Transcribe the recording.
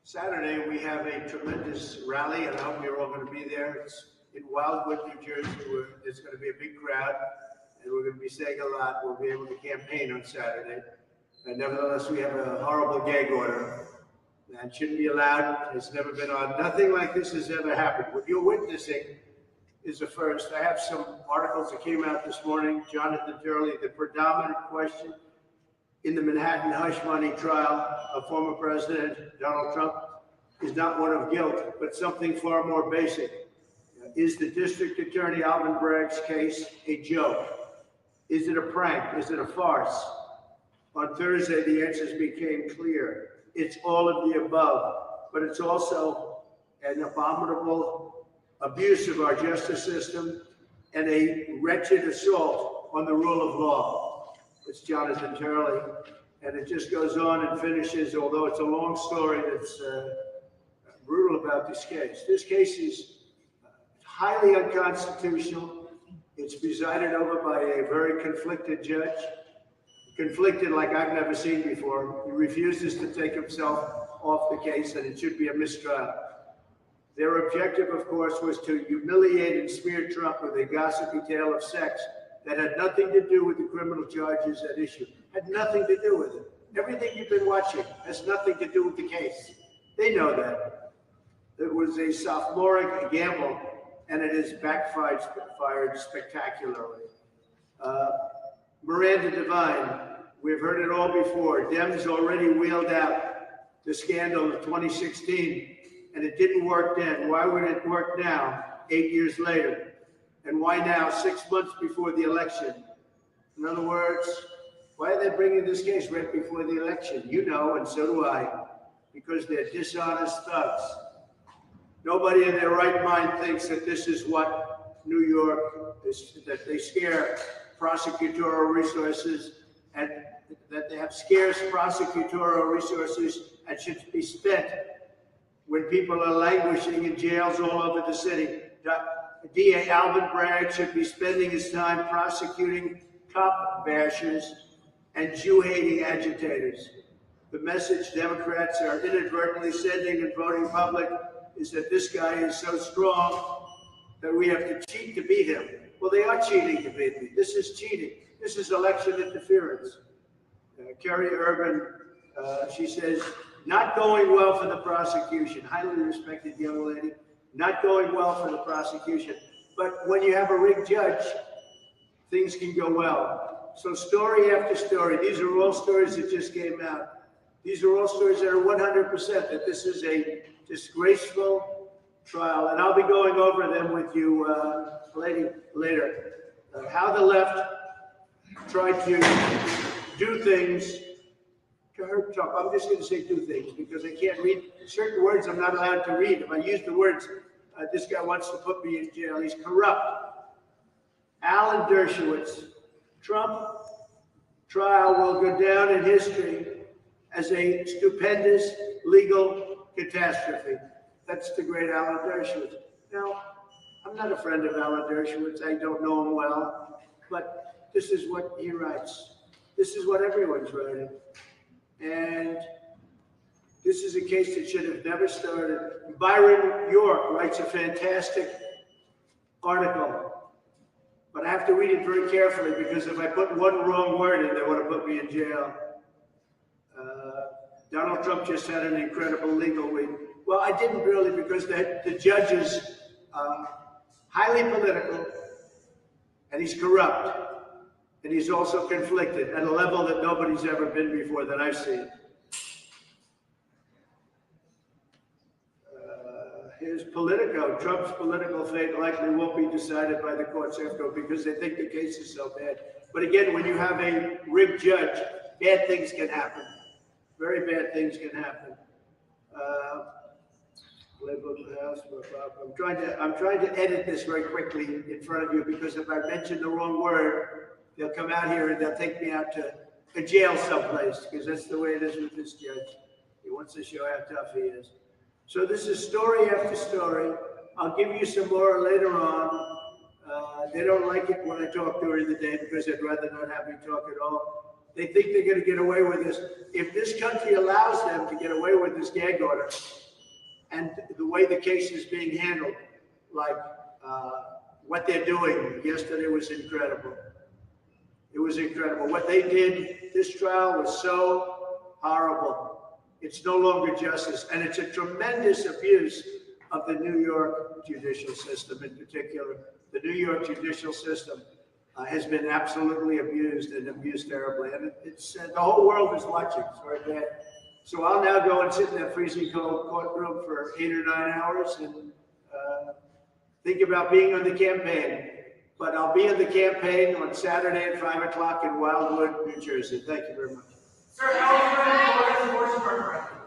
Saturday, we have a tremendous rally, and I hope you're all going to be there. It's in Wildwood, New Jersey, where there's going to be a big crowd, and we're going to be saying a lot. We'll be able to campaign on Saturday. And nevertheless, we have a horrible gag order that shouldn't be allowed. It's never been on. Nothing like this has ever happened. What you're witnessing is a first. I have some articles that came out this morning. Jonathan Turley, the predominant question in the Manhattan hush money trial of former President Donald Trump is not one of guilt, but something far more basic. Is the District Attorney Alvin Bragg's case a joke? Is it a prank? Is it a farce? On Thursday, the answers became clear. It's all of the above, but it's also an abominable abuse of our justice system and a wretched assault on the rule of law. It's Jonathan Turley, and it just goes on and finishes, although it's a long story that's brutal about this case. This case is highly unconstitutional. It's presided over by a very conflicted judge, conflicted like I've never seen before. He refuses to take himself off the case, and it should be a mistrial. Their objective, of course, was to humiliate and smear Trump with a gossipy tale of sex that had nothing to do with the criminal charges at issue. Had nothing to do with it. Everything you've been watching has nothing to do with the case. They know that. It was a sophomoric gamble, and it has backfired spectacularly. Miranda Devine, we've heard it all before. Dems already wheeled out the scandal of 2016, and it didn't work then. Why would it work now, 8 years later? And why now, 6 months before the election? In other words, why are they bringing this case right before the election? You know, and so do I, because they're dishonest thugs. Nobody in their right mind thinks that this is what New York is, that they scare prosecutorial resources and that they have scarce prosecutorial resources and should be spent when people are languishing in jails all over the city. DA Alvin Bragg should be spending his time prosecuting cop bashers and Jew-hating agitators. The message Democrats are inadvertently sending and voting public is that this guy is so strong that we have to cheat to beat him. Well, they are cheating to beat me. This is cheating. This is election interference. Kerry Urban, she says, not going well for the prosecution. Highly respected young lady. Not going well for the prosecution. But when you have a rigged judge, things can go well. So story after story, these are all stories that just came out. These are all stories that are 100% that this is a disgraceful trial. And I'll be going over them with you later. How the left tried to do things to hurt Trump. I'm just going to say two things because I can't read certain words I'm not allowed to read. If I use the words, this guy wants to put me in jail. He's corrupt. Alan Dershowitz. Trump trial will go down in history as a stupendous legal catastrophe. That's the great Alan Dershowitz. Now, I'm not a friend of Alan Dershowitz. I don't know him well, but this is what he writes. This is what everyone's writing. And this is a case that should have never started. Byron York writes a fantastic article, but I have to read it very carefully because if I put one wrong word in, they want to put me in jail. Donald Trump just had an incredible legal week. Well, I didn't really because the judge is highly political and he's corrupt and he's also conflicted at a level that nobody's ever been before that I've seen. His Politico, Trump's political fate likely won't be decided by the courts after because they think the case is so bad. But again, when you have a rigged judge, bad things can happen. Very bad things can happen. I'm trying to edit this very quickly in front of you because if I mention the wrong word, they'll come out here and they'll take me out to a jail someplace because that's the way it is with this judge. He wants to show how tough he is. So this is story after story. I'll give you some more later on. They don't like it when I talk during the day because they'd rather not have me talk at all. They think they're going to get away with this. If this country allows them to get away with this gag order, and the way the case is being handled, like what they're doing yesterday was incredible. It was incredible. What they did, this trial was so horrible. It's no longer justice, and it's a tremendous abuse of the New York judicial system in particular. The New York judicial system has been absolutely abused and abused terribly. And it's the whole world is watching. It's very bad. So I'll now go and sit in that freezing cold courtroom for 8 or 9 hours and think about being on the campaign. But I'll be on the campaign on Saturday at 5 o'clock in Wildwood, New Jersey. Thank you very much. Sir, how are you going to vote on the abortion referendum?